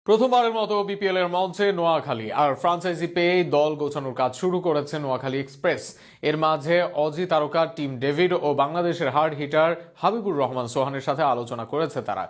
প্রথমবারের মতো বিপিএল এর মঞ্চে নোয়াখালী আর ফ্রাঞ্চাইজি পেয়ে দল গোছানোর কাজ শুরু করেছে নোয়াখালী এক্সপ্রেস। এর মাঝে অজি তারকা টিম ডেভিড ও বাংলাদেশের হার্ড হিটার হাবিবুর রহমান সোহানের সাথে আলোচনা করেছে তারা।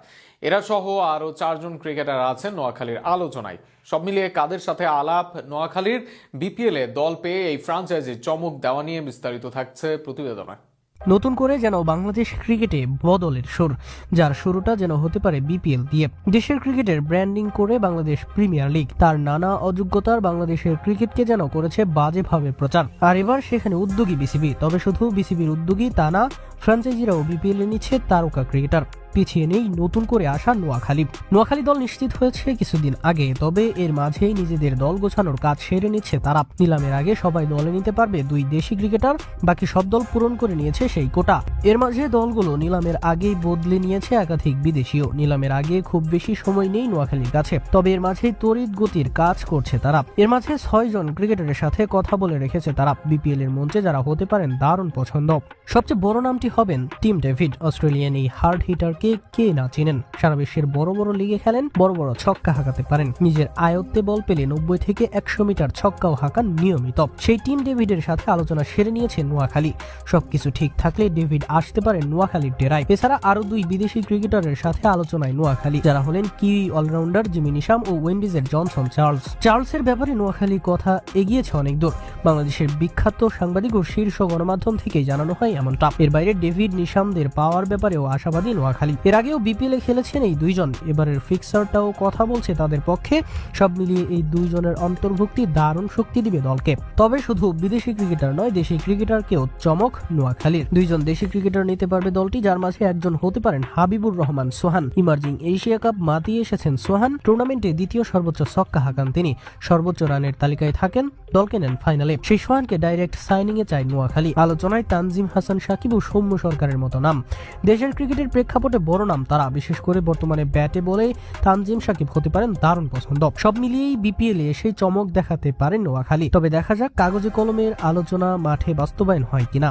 এরা সহ আরও 4 জন ক্রিকেটার আছেন নোয়াখালীর আলোচনায়। সব মিলিয়ে কাদের সাথে আলাপ নোয়াখালীর বিপিএল এ দল পেয়ে এই ফ্রাঞ্চাইজির চমক দেওয়া নিয়ে বিস্তারিত থাকছে প্রতিবেদনে। নতুন করে যেন বাংলাদেশ ক্রিকেটে বদলের সুর, যার শুরুটা যেন হতে পারে বিপিএল দিয়ে। দেশের ক্রিকেটের ব্র্যান্ডিং করে বাংলাদেশ প্রিমিয়ার লিগ তার নানা অযোগ্যতার বাংলাদেশের ক্রিকেটকে যেন করেছে বাজেভাবে প্রচার। আর এবার সেখানে উদ্যোগী বিসিবি। তবে শুধু বিসিবির উদ্যোগী তা না, ফ্র্যাঞ্চাইজিরাও বিপিএল এ নিচ্ছে তারকা ক্রিকেটার। পিছিয়ে নেই নতুন করে আসা নোয়াখালী দল নিশ্চিত হয়েছে কিছুদিন আগে। তবে এর মাঝেই নিজেদের দল গোছানোর কাজ সেরে নিচ্ছে তারা। নিলামের আগে সবাই দলে নিতে পারবে 2 দেশি ক্রিকেটার, বাকি সব দল পূরণ করে নিয়েছে সেই কোটা। এর মাঝে দলগুলো নিলামের আগেই বদলে নিয়েছে একাধিক বিদেশিও। নিলামের আগে খুব বেশি সময় নেই নোয়াখালীর কাছে, তবে এর মাঝেই তড়িৎ গতির কাজ করছে তারা। এর মাঝে 6 জন ক্রিকেটারের সাথে কথা বলে রেখেছে তারা বিপিএল এর মঞ্চে যারা হতে পারেন দারুণ পছন্দ। সবচেয়ে বড় নামটি হবেন টিম ডেভিড। অস্ট্রেলিয়ান এই হার্ড হিটারকে কে না চিনেন। সারা বিশ্বের বড় বড় লিগে খেলেন, বড় বড় ছক্কা হাঁকাতে পারেন। নিজের আয়ত্তে বল পেলে 90 থেকে 100 মিটার ছক্কাও হাঁকান নিয়মিত। সেই টিম ডেভিডের সাথে আলোচনা সেরে নিয়েছে নোয়াখালী। সবকিছু ঠিক থাকলে ডেভিড আসতে পারেন নোয়াখালীর ডেরায়। এছাড়া আরো 2 বিদেশি ক্রিকেটারের সাথে আলোচনায় নোয়াখালী, যারা হলেন কিউই অলরাউন্ডার জিমি নিশাম ও উইন্ডিজের জনসন চার্লসের ব্যাপারে নোয়াখালী কথা এগিয়েছে অনেক দূর। বাংলাদেশের বিখ্যাত সাংবাদিক ও শীর্ষ গণমাধ্যম থেকেই জানানো হয় এমনটা। এর বাইরে ডেভিড নিশামদের পাওয়ার ব্যাপারেও আশাবাদী নোয়াখালী। এর আগেও বিপিএল এ খেলেছেন এই 2 জন। এবারের ফিক্সারটাও কথা বলছে তাদের পক্ষে। সব মিলিয়ে এই 2 জনের অন্তর্ভুক্তি দারুণ শক্তি দিবে দলকে। তবে শুধু বিদেশি ক্রিকেটার নয়, দেশি ক্রিকেটারকেও চমক নোয়াখালীর। 2 জন দেশি ক্রিকেটার নিতে পারবে দলটি, যার মাঝে একজন হতে পারেন হাবিবুর রহমান সোহান। ইমার্জিং এশিয়া কাপ মাতিয়ে এসেছেন সোহান। টুর্নামেন্টে 2য় সর্বোচ্চ ছক্কা হাঁকান তিনি। সর্বোচ্চ রানের তালিকায় থাকেন, দলকে নেন ফাইনালে। সেই সোহানকে ডাইরেক্ট সাইনিং এ চায় নোয়াখালী। আলোচনায় তানজিম হাসান সাকিব ও সৌম্য সরকারের মতো নাম। দেশের ক্রিকেটের প্রেক্ষাপটে বড় নাম তারা। বিশেষ করে বর্তমানে ব্যাটে বলে তানজিম সাকিব হতে পারেন দারুণ পছন্দ। সব মিলিয়েই বিপিএল এ সেই চমক দেখাতে পারেন নোয়াখালী। তবে দেখা যাক কাগজে কলমের আলোচনা মাঠে বাস্তবায়ন হয় কিনা।